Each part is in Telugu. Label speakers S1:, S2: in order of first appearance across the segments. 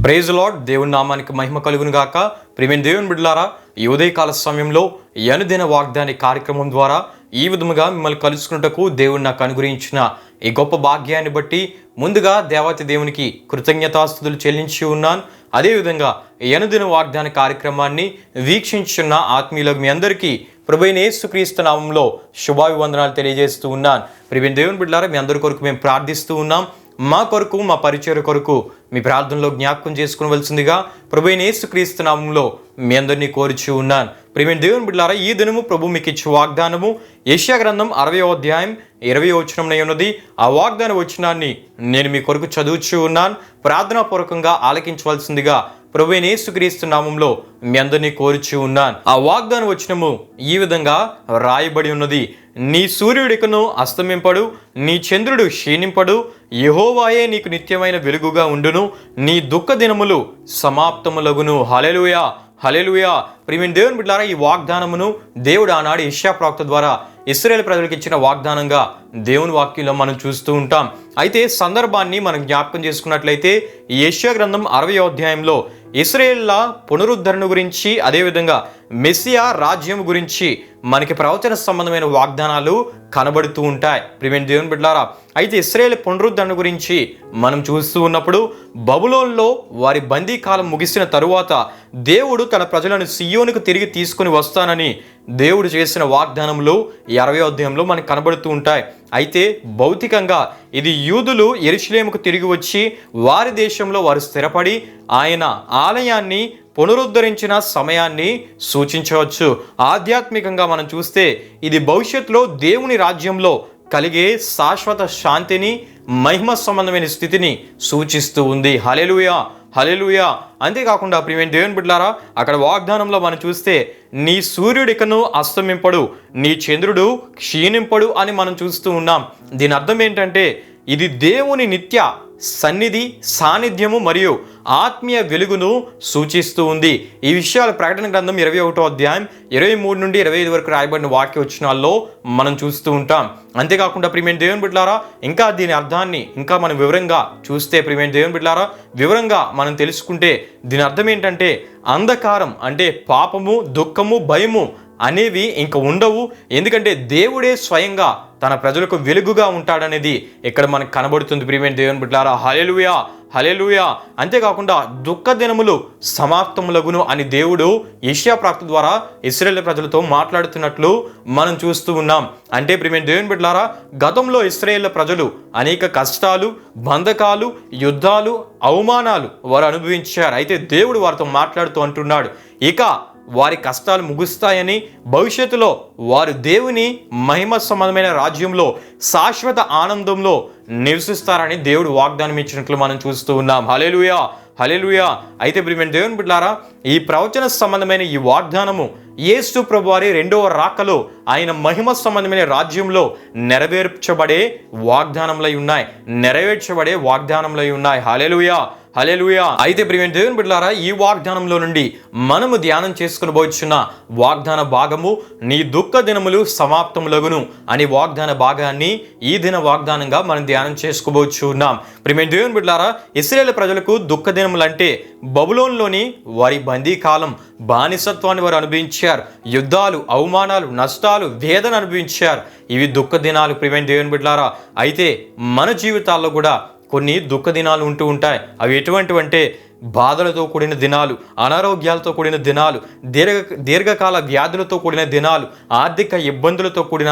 S1: Praise lord. దేవుని నామానికి మహిమ కలుగును గాక. ప్రియమైన దేవుని బిడ్డలారా, ఈ ఉదయకాల సమయంలో అనుదిన వాగ్దాని కార్యక్రమం ద్వారా ఈ విధముగా మిమ్మల్ని కలుసుకున్నటకు దేవుడు నాకు అనుగ్రహించిన ఈ గొప్ప భాగ్యాన్ని బట్టి ముందుగా దేవాతి దేవునికి కృతజ్ఞతాస్తుతులు చెల్లించి ఉన్నాను. అదేవిధంగా ఈ అనుదిన వాగ్దాన కార్యక్రమాన్ని వీక్షించున్న ఆత్మీయులకు మీ అందరికీ ప్రభువైన యేసుక్రీస్తు నామంలో శుభాభివందనాలు తెలియజేస్తూ ఉన్నాను. ప్రియమైన దేవుని బిడ్డలారా, మీ అందరి కొరకు మేము ప్రార్థిస్తూ ఉన్నాం. మా కొరకు, మా పరిచయ కొరకు మీ ప్రార్థనలో జ్ఞాపకం చేసుకునవలసిందిగా ప్రభువైన యేసుక్రీస్తు నామంలో మీ అందరినీ కోరుచూ ఉన్నాను. ప్రియమైన దేవుని బిడ్డలారా, ఈ దినము ప్రభు మీకు ఇచ్చే వాగ్దానము యెషయా గ్రంథం 60వ అధ్యాయం 20వ వచనంలో ఉన్నది. ఆ వాగ్దాన వచనాన్ని నేను మీ కొరకు చదువుచూ ఉన్నాను. ప్రార్థనాపూర్వకంగా ఆలకించవలసిందిగా ప్రభువైన యేసుక్రీస్తు నామంలో మీ అందరినీ కోరుచూ ఉన్నాను. ఆ వాగ్దాన వచనము ఈ విధంగా రాయబడి ఉన్నది. నీ సూర్యుడికను అస్తమింపడు, నీ చంద్రుడు క్షీణింపడు, యెహోవాయే నీకు నిత్యమైన వెలుగుగా ఉండును, నీ దుఃఖ దినములు సమాప్తములగును. హల్లెలూయా, హల్లెలూయా. ప్రియమైన దేవుని బిడ్డలారా, ఈ వాగ్దానమును దేవుడు ఆనాడు యెషయా ప్రవక్త ద్వారా ఇశ్రాయేలు ప్రజలకు ఇచ్చిన వాగ్దానంగా దేవుని వాక్యంలో మనం చూస్తూ ఉంటాం. అయితే సందర్భాన్ని మనం జ్ఞాపకం చేసుకున్నట్లయితే యెషయా గ్రంథం 60వ అధ్యాయంలో ఇశ్రాయేళ్ల పునరుద్ధరణ గురించి, అదేవిధంగా మెస్సియా రాజ్యం గురించి మనకి ప్రవచన సంబంధమైన వాగ్దానాలు కనబడుతూ ఉంటాయి. ప్రియమైన దేవుని బిడ్డలారా, అయితే ఇశ్రాయేలు పునరుద్ధరణ గురించి మనం చూస్తూ ఉన్నప్పుడు బబులోన్లో వారి బందీకాలం ముగిసిన తరువాత దేవుడు తన ప్రజలను సియోనుకు తిరిగి తీసుకుని వస్తానని దేవుడు చేసిన వాగ్దానములు 60వ అధ్యాయంలో మనకు కనబడుతూ ఉంటాయి. అయితే భౌతికంగా ఇది యూదులు యెరూషలేముకు తిరిగి వచ్చి వారి దేశంలో వారు స్థిరపడి ఆయన ఆలయాన్ని పునరుద్ధరించిన సమయాన్ని సూచించవచ్చు. ఆధ్యాత్మికంగా మనం చూస్తే ఇది భవిష్యత్తులో దేవుని రాజ్యంలో కలిగే శాశ్వత శాంతిని, మహిమ సంబంధమైన స్థితిని సూచిస్తూ ఉంది. హల్లెలూయా, హల్లెలూయా. అంతేకాకుండా ప్రియమైన దేవుని బిడ్డలారా, అక్కడ వాగ్దానంలో మనం చూస్తే నీ సూర్యుడికను అస్తమింపడు, నీ చంద్రుడు క్షీణింపడు అని మనం చూస్తూ ఉన్నాం. దీని అర్థం ఏంటంటే ఇది దేవుని నిత్య సన్నిధి, సాన్నిధ్యము మరియు ఆత్మీయ వెలుగును సూచిస్తూ ఉంది. ఈ విషయాలు ప్రకటన గ్రంథం 21వ అధ్యాయం 23 నుండి 25 వరకు రాయబడిన వాక్య వచనాల్లో మనం చూస్తూ ఉంటాం. అంతేకాకుండా ప్రియమైన దేవుని బిడ్డలారా, ఇంకా దీని అర్థాన్ని ఇంకా మనం వివరంగా చూస్తే, ప్రియమైన దేవుని బిడ్డలారా, వివరంగా మనం తెలుసుకుంటే దీని అర్థం ఏంటంటే అంధకారం అంటే పాపము, దుఃఖము, భయము అనేవి ఇంక ఉండవు. ఎందుకంటే దేవుడే స్వయంగా తన ప్రజలకు వెలుగుగా ఉంటాడనేది ఇక్కడ మనకు కనబడుతుంది. ప్రియమైన దేవుని బిడ్డలారా, హల్లెలూయా, హల్లెలూయా. అంతేకాకుండా దుఃఖ దినములు సమాప్తములగును అని దేవుడు యెషయా ప్రవక్త ద్వారా ఇశ్రాయేలు ప్రజలతో మాట్లాడుతున్నట్లు మనం చూస్తూ ఉన్నాం. అంటే ప్రియమైన దేవుని బిడ్డలారా, గతంలో ఇశ్రాయేలు ప్రజలు అనేక కష్టాలు, బంధకాలు, యుద్ధాలు, అవమానాలు వారు అనుభవించారు. అయితే దేవుడు వారితో మాట్లాడుతూ అంటున్నాడు, ఇక వారి కష్టాలు ముగుస్తాయని, భవిష్యత్తులో వారు దేవుని మహిమ సంబంధమైన రాజ్యంలో శాశ్వత ఆనందంలో నివసిస్తారని దేవుడు వాగ్దానం ఇచ్చినట్లు మనం చూస్తూ ఉన్నాం. హల్లెలూయా, హల్లెలూయా. అయితే ప్రియమైన దేవుని బిడ్డలారా, ఈ ప్రవచన సంబంధమైన ఈ వాగ్దానము యేసు ప్రభువారి రెండవ రాకలో ఆయన మహిమ సంబంధమైన రాజ్యంలో నెరవేర్చబడే వాగ్దానములై ఉన్నాయి, నెరవేర్చబడే వాగ్దానములై ఉన్నాయి. హల్లెలూయా, హల్లెలూయా. అయితే ప్రియమైన దేవుని బిడ్డలారా, ఈ వాగ్దానంలో నుండి మనము ధ్యానం చేసుకుని పోవచ్చున్న వాగ్దాన భాగము నీ దుఃఖ దినములు సమాప్తములగును అని వాగ్దాన భాగాన్ని ఈ దిన వాగ్దానంగా మనం ధ్యానం చేసుకోవచ్చు ఉన్నాం. ప్రియమైన దేవుని బిడ్డలారా, ఇశ్రాయేలు ప్రజలకు దుఃఖ దినములు అంటే బబులోన్లోని వారి బందీకాలం, బానిసత్వాన్ని వారు అనుభవించారు. యుద్ధాలు, అవమానాలు, నష్టాలు, వేదన అనుభవించారు. ఇవి దుఃఖ దినాలు. ప్రియమైన దేవుని బిడ్డలారా, అయితే మన జీవితాల్లో కూడా కొన్ని దుఃఖ దినాలు ఉంటూ ఉంటాయి. అవి ఎటువంటివంటే బాధలతో కూడిన దినాలు, అనారోగ్యాలతో కూడిన దినాలు, దీర్ఘకాల వ్యాధులతో కూడిన దినాలు, ఆర్థిక ఇబ్బందులతో కూడిన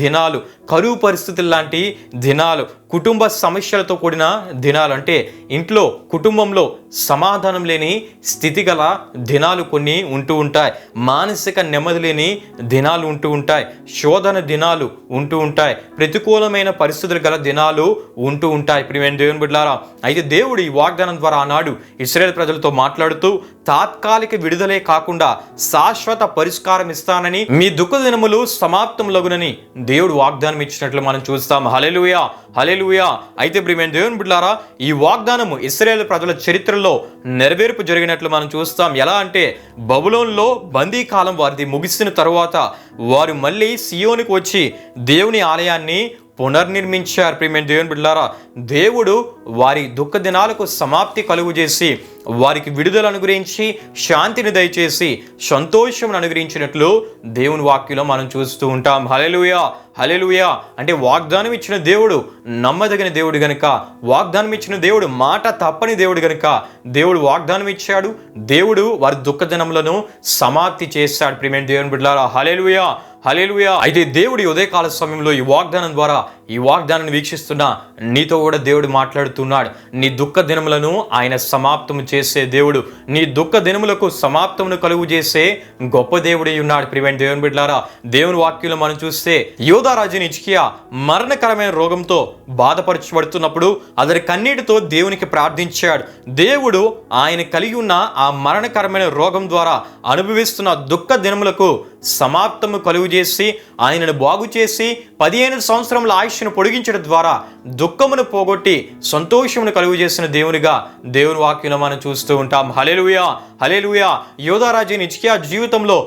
S1: దినాలు, కరువు పరిస్థితులు లాంటి దినాలు, కుటుంబ సమస్యలతో కూడిన దినాలు. అంటే ఇంట్లో, కుటుంబంలో సమాధానం లేని స్థితి గల దినాలు కొన్ని ఉంటూ ఉంటాయి. మానసిక నెమ్మది లేని దినాలు ఉంటూ ఉంటాయి. శోధన దినాలు ఉంటూ ఉంటాయి. ప్రతికూలమైన పరిస్థితులు గల దినాలు ఉంటూ ఉంటాయి. ప్రియమైన దేవుని బిడ్డలారా, అయితే దేవుడు ఈ వాగ్దానం ద్వారా ఆనాడు ఇశ్రాయేలు ప్రజలతో మాట్లాడుతూ తాత్కాలిక విడుదలే కాకుండా శాశ్వత పరిష్కారం ఇస్తానని, మీ దుఃఖ దినములు సమాప్తములగునని దేవుడు వాగ్దానం ఇచ్చినట్లు మనం చూస్తాం. హల్లెలూయా, హల్లెలూయా. అయితే ప్రియమైన దేవుని బిడ్డలారా, ఈ వాగ్దానము ఇశ్రాయేలు ప్రజల చరిత్రలో నెరవేర్పు జరిగినట్లు మనం చూస్తాం. ఎలా అంటే బబులోన్లో బందీకాలం వారిది ముగిసిన తరువాత వారు మళ్ళీ సియోనుకు వచ్చి దేవుని ఆలయాన్ని పునర్నిర్మించారు. ప్రియమైన దేవుని బిడ్డలారా, దేవుడు వారి దుఃఖ దినాలకు సమాప్తి కలుగు చేసి వారికి విడుదల అనుగ్రహించి శాంతిని దయచేసి సంతోషం అనుగ్రహించినట్లు దేవుని వాక్యంలో మనం చూస్తూ ఉంటాం. హల్లెలూయా, హల్లెలూయా. అంటే వాగ్దానం ఇచ్చిన దేవుడు నమ్మదగిన దేవుడు గనుక, వాగ్దానం ఇచ్చిన దేవుడు మాట తప్పని దేవుడు గనుక దేవుడు వాగ్దానం ఇచ్చాడు. దేవుడు వారి దుఃఖ దినములను సమాప్తి చేశాడు. ప్రియమైన దేవుని బిడ్డలారా, హల్లెలూయా, హల్లెలూయా. అయితే దేవుడి ఉదయకాల సమయంలో ఈ వాగ్దానం ద్వారా, ఈ వాగ్దానాన్ని వీక్షిస్తున్న నీతో కూడా దేవుడు మాట్లాడుతున్నాడు. నీ దుఃఖ దినములను ఆయన సమాప్తము చేసే దేవుడు, నీ దుఃఖ దినములకు సమాప్తమును కలుగు చేసే గొప్ప దేవుడై ఉన్నాడు. ప్రియమైన దేవుని బిడ్డలారా, దేవుని వాక్యంలో మనం చూస్తే యోధా రాజుని హిజ్కియా మరణకరమైన రోగంతో బాధపరచబడుతున్నప్పుడు అతని కన్నీటితో దేవునికి ప్రార్థించాడు. దేవుడు ఆయన కలిగి ఉన్న ఆ మరణకరమైన రోగం ద్వారా అనుభవిస్తున్న దుఃఖ దినములకు సమాప్తము కలుగు చేసి ఆయనను బాగు చేసి 15 సంవత్సరముల ఆయుష్ను పొడిగించడం ద్వారా దుఃఖమును పోగొట్టి సంతోషమును కలుగు చేసిన దేవునిగా దేవుని వాక్యంలో మనం చూస్తూ ఉంటాం. హల్లెలూయా, హల్లెలూయా. యోధా రాజు హిజ్కియా జీవితంలో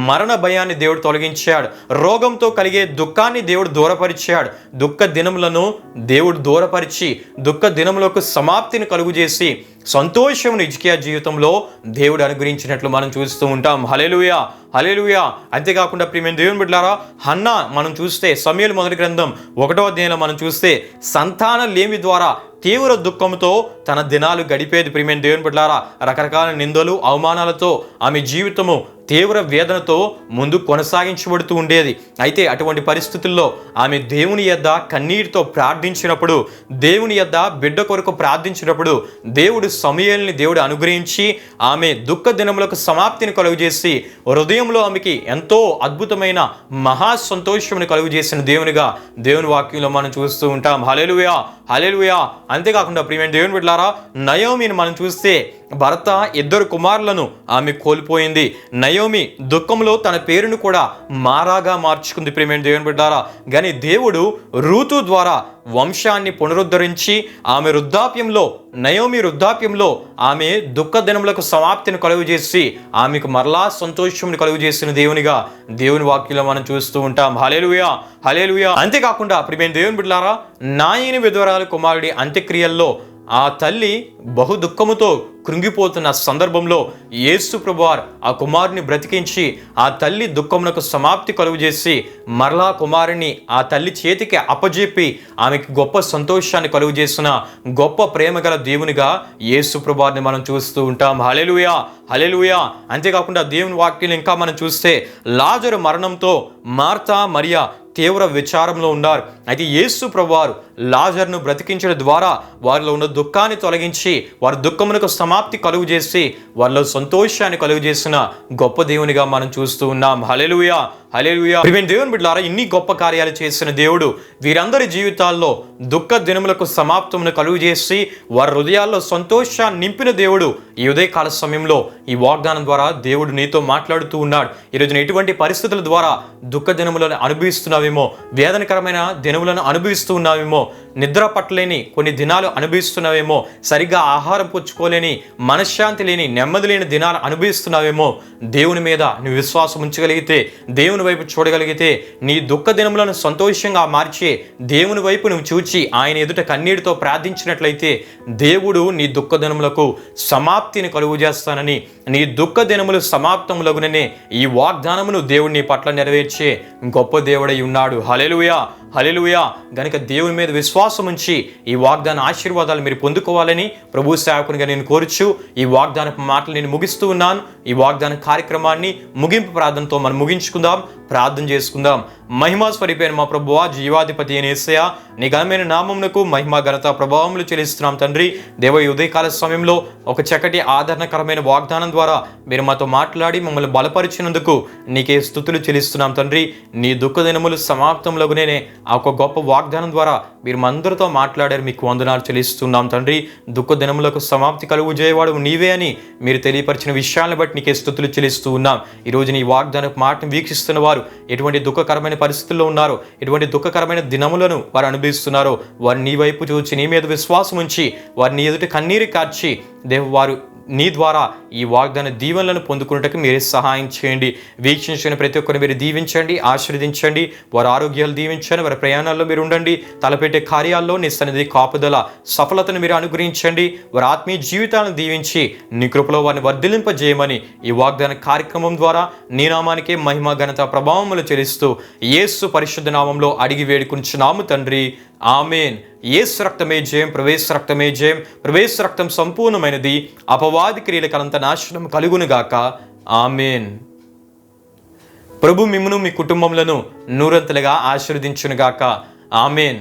S1: మరణ భయాన్ని దేవుడు తొలగించాడు. రోగంతో కలిగే దుఃఖాన్ని దేవుడు దూరపరిచాడు. దుఃఖ దినములను దేవుడు దూరపరిచి దుఃఖ దినములకు సమాప్తిని కలుగు చేసి సంతోషమును హిజ్కియా జీవితంలో దేవుడు అనుగ్రహించినట్లు మనం చూస్తూ ఉంటాం. హల్లెలూయా, హల్లెలూయా. అంతేకాకుండా ప్రియమైన దేవుని బిడ్డలారా, హన్నా మనం చూస్తే సమూయేలు మొదటి గ్రంథం 1వ అధ్యాయంలో మనం చూస్తే సంతాన లేమి ద్వారా తీవ్ర దుఃఖంతో తన దినాలు గడిపేది. ప్రియమైన దేవుని బిడ్డలారా, రకరకాల నిందలు అవమానాలతో ఆమె జీవితము తీవ్ర వేదనతో ముందు కొనసాగించబడుతూ ఉండేది. అయితే అటువంటి పరిస్థితుల్లో ఆమె దేవుని యొద్ద కన్నీటితో ప్రార్థించినప్పుడు, దేవుని యొద్ద బిడ్డ కొరకు ప్రార్థించినప్పుడు దేవుడు సమూయేలుని దేవుడు అనుగ్రహించి ఆమె దుఃఖ దినములకు సమాప్తిని కలుగజేసి హృదయంలో ఆమెకి ఎంతో అద్భుతమైన మహా సంతోషమును కలుగజేసిన దేవునిగా దేవుని వాక్యంలో మనం చూస్తూ ఉంటాం. హల్లెలూయా, హల్లెలూయా. అంతేకాకుండా ప్రియమైన దేవుని బిడ్డలారా, నయోమిని మనం చూస్తే భర్త 2 కుమారులను ఆమె కోల్పోయింది. నయోమి దుఃఖంలో తన పేరును కూడా మారాగా మార్చుకుంది. ప్రియమైన దేవుని బిడ్డలారా, కానీ దేవుడు రూతు ద్వారా వంశాన్ని పునరుద్ధరించి ఆమె వృద్ధాప్యంలో, నయోమి వృద్ధాప్యంలో ఆమె దుఃఖ దినములకు సమాప్తిని కలుగు చేసి ఆమెకు మరలా సంతోషమును కలుగు చేసిన దేవునిగా దేవుని వాక్యంలో మనం చూస్తూ ఉంటాం. హల్లెలూయా, హల్లెలూయా. అంతేకాకుండా ప్రియమైన దేవుని బిడ్డలారా, నాయని విధవరాలు కుమారుడి అంత్యక్రియల్లో ఆ తల్లి బహు దుఃఖముతో కృంగిపోతున్న సందర్భంలో యేసు ప్రభువారు ఆ కుమారుని బ్రతికించి ఆ తల్లి దుఃఖమునకు సమాప్తి కలుగు చేసి మరలా కుమారుని ఆ తల్లి చేతికి అప్పజెప్పి ఆమెకి గొప్ప సంతోషాన్ని కలుగు చేసిన గొప్ప ప్రేమ గల దేవునిగా యేసు ప్రభువారిని మనం చూస్తూ ఉంటాం. హల్లెలూయా, హల్లెలూయా. అంతేకాకుండా దేవుని వాక్యం ఇంకా మనం చూస్తే లాజరు మరణంతో మార్తా మరియా తీవ్ర విచారంలో ఉన్నారు. అయితే యేసు ప్రభువారు లాజరును బ్రతికించడం ద్వారా వారిలో ఉన్న దుఃఖాన్ని తొలగించి వారి దుఃఖమునకు సమాప్తి కలుగు చేసి వారిలో సంతోషాన్ని కలుగు చేసిన గొప్ప దేవునిగా మనం చూస్తూ ఉన్నాం. హల్లెలూయా, హల్లెలూయా. ప్రియమైన దేవుని బిడ్డలారా, ఇన్ని గొప్ప కార్యాలు చేసిన దేవుడు వీరందరి జీవితాల్లో దుఃఖ దినములకు సమాప్తమును కలుగు చేసి వారి హృదయాల్లో సంతోషాన్ని నింపిన దేవుడు ఈ ఉదయకాల సమయంలో ఈ వాగ్దానం ద్వారా దేవుడు నీతో మాట్లాడుతూ ఉన్నాడు. ఈరోజు ఎటువంటి పరిస్థితుల ద్వారా దుఃఖ దినములను అనుభవిస్తున్నావేమో, వేదనకరమైన దినములను అనుభవిస్తూ ఉన్నావేమో, నిద్ర పట్టలేని కొన్ని దినాలు అనుభవిస్తున్నావేమో, సరిగ్గా ఆహారం పుచ్చుకోలేని, మనశ్శాంతి లేని, నెమ్మది లేని దినాలు అనుభవిస్తున్నావేమో, దేవుని మీద నువ్వు విశ్వాసం ఉంచగలిగితే, దేవుని వైపు చూడగలిగితే, నీ దుఃఖ దినములను సంతోషంగా మార్చే దేవుని వైపు నువ్వు చూచి ఆయన ఎదుట కన్నీటితో ప్రార్థించినట్లయితే దేవుడు నీ దుఃఖ దినములకు సమాప్తిని కలుగు చేస్తానని, నీ దుఃఖ దినములు సమాప్తములగుననే ఈ వాగ్దానమును దేవుడు నీ పట్ల నెరవేర్చే గొప్ప దేవుడై ఉన్నాడు. హల్లెలూయా, హల్లెలూయా. గనుక దేవుని మీద విశ్వాసం ఉంచి ఈ వాగ్దాన ఆశీర్వాదాలు మీరు పొందుకోవాలని ప్రభు సేవకునిగా నేను కోరుచు ఈ వాగ్దానపు మాటలు నేను ముగిస్తూ ఉన్నాను. ఈ వాగ్దాన కార్యక్రమాన్ని ముగింపు ప్రార్థనతో మనం ముగించుకుందాం, ప్రార్థన చేసుకుందాం. మహిమా స్వరూపైన మా ప్రభువా, జీవాధిపతి అయిన యేసయ్యా, నీ ఘనమైన నామమునకు మహిమ ఘనత ప్రభావములు చెల్లిస్తున్నాం తండ్రి. దేవ ఈ ఉదయకాల సమయంలో ఒక చక్కటి ఆదరణకరమైన వాగ్దానం ద్వారా మీరు మాతో మాట్లాడి మమ్మల్ని బలపరిచినందుకు నీకే స్తుతులు చెల్లిస్తున్నాం తండ్రి. నీ దుఃఖ దినములు సమాప్తంలోనే ఆ ఒక గొప్ప వాగ్దానం ద్వారా మీరు అందరితో మాట్లాడారు, మీకు వందనాలు చెల్లిస్తున్నాం తండ్రి. దుఃఖ దినములకు సమాప్తి కలుగు చేయవాడు నీవే అని మీరు తెలియపరిచిన విషయాలను బట్టి నీకే స్తుతులు చెల్లిస్తూ ఉన్నాం. ఈరోజు నీ వాగ్దానపు మాటను వీక్షిస్తున్న వారు ఎటువంటి దుఃఖకరమైన పరిస్థితుల్లో ఉన్నారో, ఎటువంటి దుఃఖకరమైన దినములను వారు అనుభవిస్తున్నారో, వారు నీ వైపు చూచి నీ మీద విశ్వాసం ఉంచి వారు నీ ఎదుట కన్నీరు కార్చి వారు నీ ద్వారా ఈ వాగ్దాన దీవెనలను పొందుకున్నట్టుకు మీరే సహాయం చేయండి. వీక్షించిన ప్రతి ఒక్కరిని మీరు దీవించండి, ఆశీర్వదించండి. వారి ఆరోగ్యాలు దీవించండి, వారి ప్రయాణాల్లో మీరు ఉండండి. తలపెట్టే కార్యాల్లో నీ సన్నిధి కాపుదల సఫలతను మీరు అనుగ్రహించండి. వారి ఆత్మీయ జీవితాలను దీవించి నీ కృపలో వారిని వర్ధిలింపజేయమని ఈ వాగ్దాన కార్యక్రమం ద్వారా నీ నామానికే మహిమ ఘనత ప్రభావములు చెల్లిస్తూ యేసు పరిశుద్ధ నామంలో అడిగి వేడుకుంటున్నాము తండ్రి. ఆమేన్. యేసు రక్తమే జయం, ప్రవేశ రక్తమే జయం, ప్రవేశ రక్తం సంపూర్ణమైనది. అపవాది క్రియలకంత నాశనం కలుగునుగాక. ఆమేన్. ప్రభు మిమ్మును మీ కుటుంబములను నూరంతలుగా ఆశీర్వదించునుగాక. ఆమేన్.